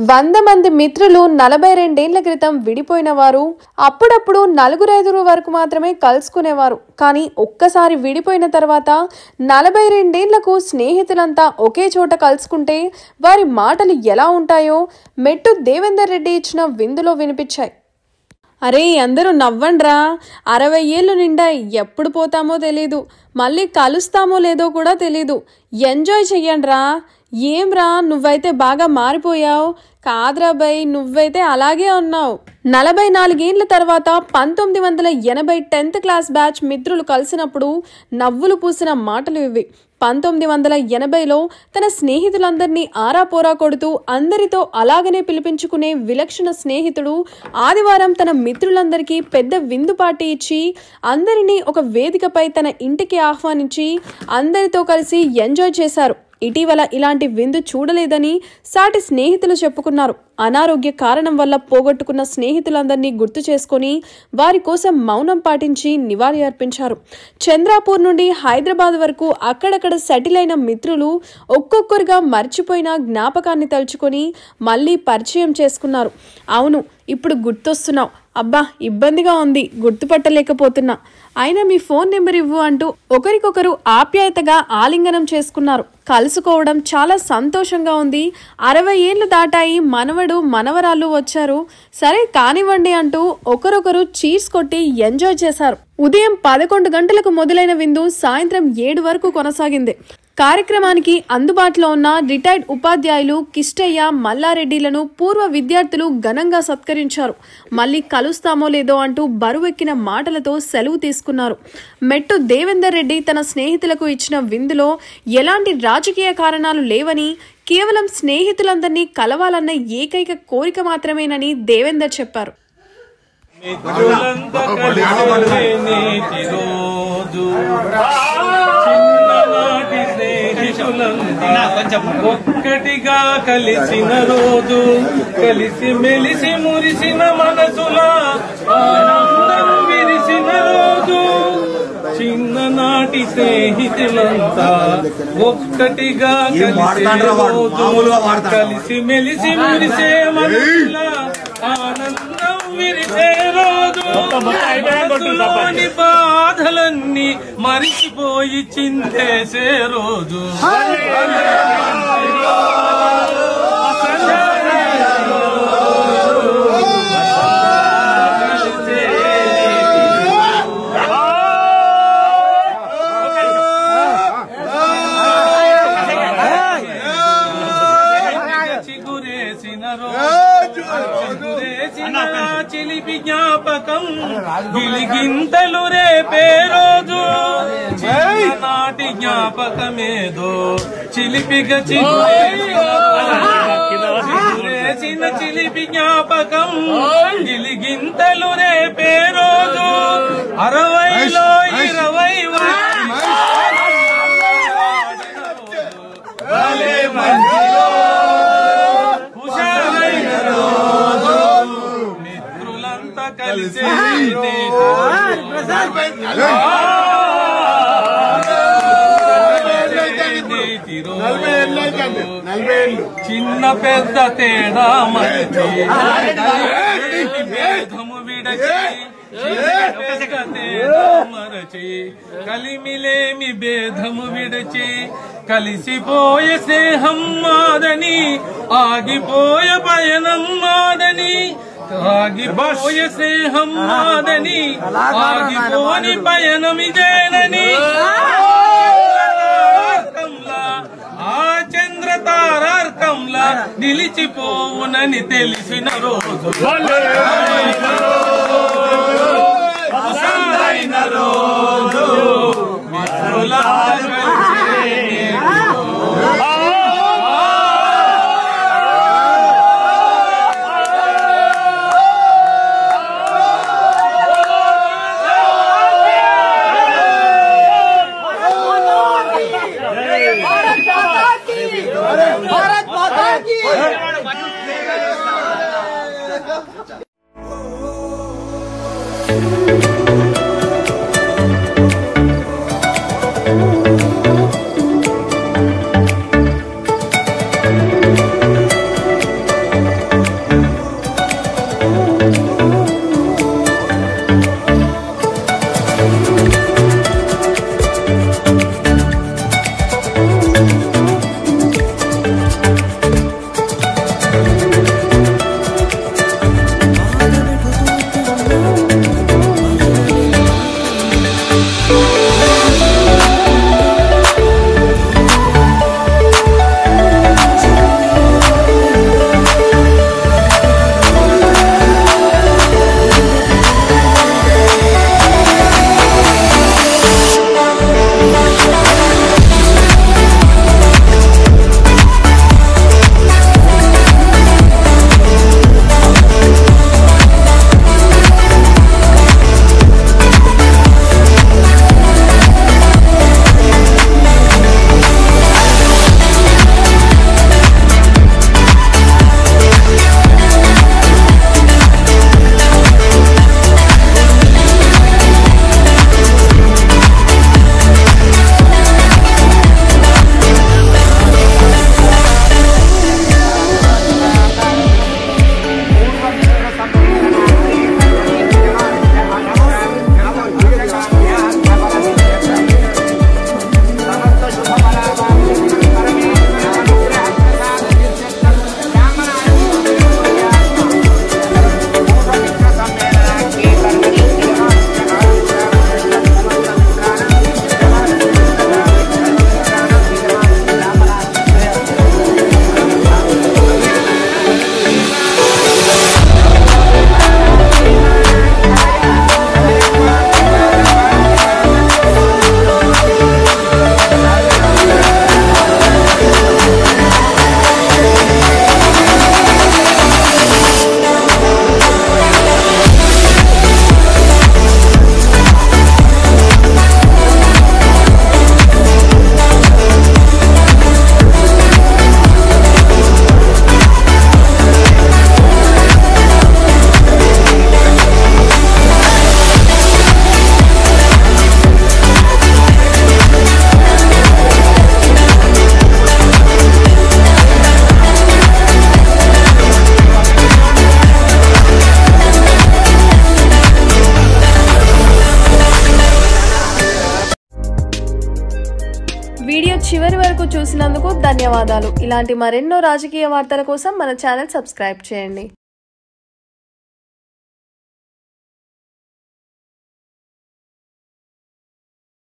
100 మంది మిత్రులు 42 ఏళ్ల క్రితం విడిపోయిన వారు అప్పుడప్పుడు 4-5 వరకు మాత్రమే కలుసుకునేవారు. కానీ ఒక్కసారి విడిపోయిన తర్వాత 42 ఏళ్లకు స్నేహితులంతా ఒకే చోట కలుసుకుంటే వారి మాటలు ఎలా ఉంటాయో మెట్టు దేవేందర్ రెడ్డి ఇచ్చిన విందులో వినిపించాయి. అరే అందరూ నవ్వండ్రా, 60 ఏళ్ళు నిండా ఎప్పుడు పోతామో తెలీదు, మళ్ళీ కలుస్తామో లేదో కూడా తెలీదు, ఎంజాయ్ చెయ్యండ్రా. ఏంరా నువ్వైతే బాగా మారిపోయావు, కాద్రా బై నువ్వైతే అలాగే ఉన్నావు. 44 ఏళ్ల తర్వాత 1980 10th క్లాస్ బ్యాచ్ మిత్రులు కలిసినప్పుడు నవ్వులు పూసిన మాటలు ఇవి. 1980లో తన స్నేహితులందరినీ ఆరాపోరా కొడుతూ అందరితో అలాగనే పిలిపించుకునే విలక్షణ స్నేహితుడు ఆదివారం తన మిత్రులందరికీ పెద్ద విందు పార్టీ ఇచ్చి అందరినీ ఒక వేదికపై తన ఇంటికి ఆహ్వానించి అందరితో కలిసి ఎంజాయ్ చేశారు. ఇటీవల ఇలాంటి విందు చూడలేదని సాటి స్నేహితులు చెప్పుకున్నారు. అనారోగ్య కారణం వల్ల పోగొట్టుకున్న స్నేహితులందరినీ గుర్తు చేసుకుని వారి కోసం మౌనం పాటించి నివాళి అర్పించారు. చంద్రాపూర్ నుండి హైదరాబాద్ వరకు అక్కడక్కడ సెటిల్ అయిన మిత్రులు ఒక్కొక్కరుగా మర్చిపోయిన జ్ఞాపకాన్ని తలుచుకొని మళ్ళీ పరిచయం చేసుకున్నారు. అవును, ఇప్పుడు గుర్తొస్తున్నావు, అబ్బా ఇబ్బందిగా ఉంది, గుర్తుపట్టలేకపోతున్నా, అయినా మీ ఫోన్ నెంబర్ ఇవ్వు అంటూ ఒకరికొకరు ఆప్యాయతగా ఆలింగనం చేసుకున్నారు. కలుసుకోవడం చాలా సంతోషంగా ఉంది. 60 ఏళ్లు దాటాయి, మనవడు మనవరాళ్ళు వచ్చారు, సరే కానివ్వండి అంటూ ఒకరొకరు చీర్స్ కొట్టి ఎంజాయ్ చేశారు. ఉదయం 11 గంటలకు మొదలైన విందు సాయంత్రం 7 వరకు కొనసాగింది. కార్యక్రమానికి అందుబాటులో ఉన్న రిటైర్డ్ ఉపాధ్యాయులు కిష్టయ్య, మల్లారెడ్డిలను పూర్వ విద్యార్థులు ఘనంగా సత్కరించారు. మళ్ళీ కలుస్తామో లేదో అంటూ బరువెక్కిన మాటలతో సెలవు తీసుకున్నారు. మెట్టు దేవేందర్ రెడ్డి తన స్నేహితులకు ఇచ్చిన విందులో ఎలాంటి రాజకీయ కారణాలు లేవని, కేవలం స్నేహితులందరినీ కలవాలన్న ఏకైక కోరిక మాత్రమేనని దేవేందర్ చెప్పారు. ఒక్కటిగా కలిసిన రోజు, కలిసి మెలిసి మురిసిన మనసుల ఆనందం విరిసిన రోజు, చిన్ననాటి స్నేహితులంతా ఒక్కటిగా కలిసిన రోజు, కలిసి మెలిసి మురిసే మనసుల ఆనందం విరిసే రోజు, మనసులోని బాధలన్నీ మరిచిపోయి చిందేసే రోజు, చిలిపి జ్ఞాపకం గిలిగింతలు రేపే రోజు, నాటి జ్ఞాపకమేదో చిలిపిగా చిగురేసిన చిలిపి జ్ఞాపకం గిలిగింతలు రేపే రోజు, 60లో 20 కలిసే చిన్న పెద్ద తేడా మరచి భేదము విడచి, మరచి కలిమిలేమి భేదము విడచి, కలిసిపోయే స్నేహం మాదని, ఆగిపోయే పయనం మాదని, ఆగిపోయే స్నేహం మాదని, ఆగిపోని పయనమిదేనని, ఆ చంద్ర తారార్కంలా నిలిచిపోవునని తెలిసిన రోజు, రోజు भारत माता की వీడియో చివరి వరకు చూసినందుకు ధన్యవాదాలు. ఇలాంటి మరెన్నో రాజకీయ వార్తల కోసం మన ఛానల్ సబ్స్క్రైబ్ చేయండి.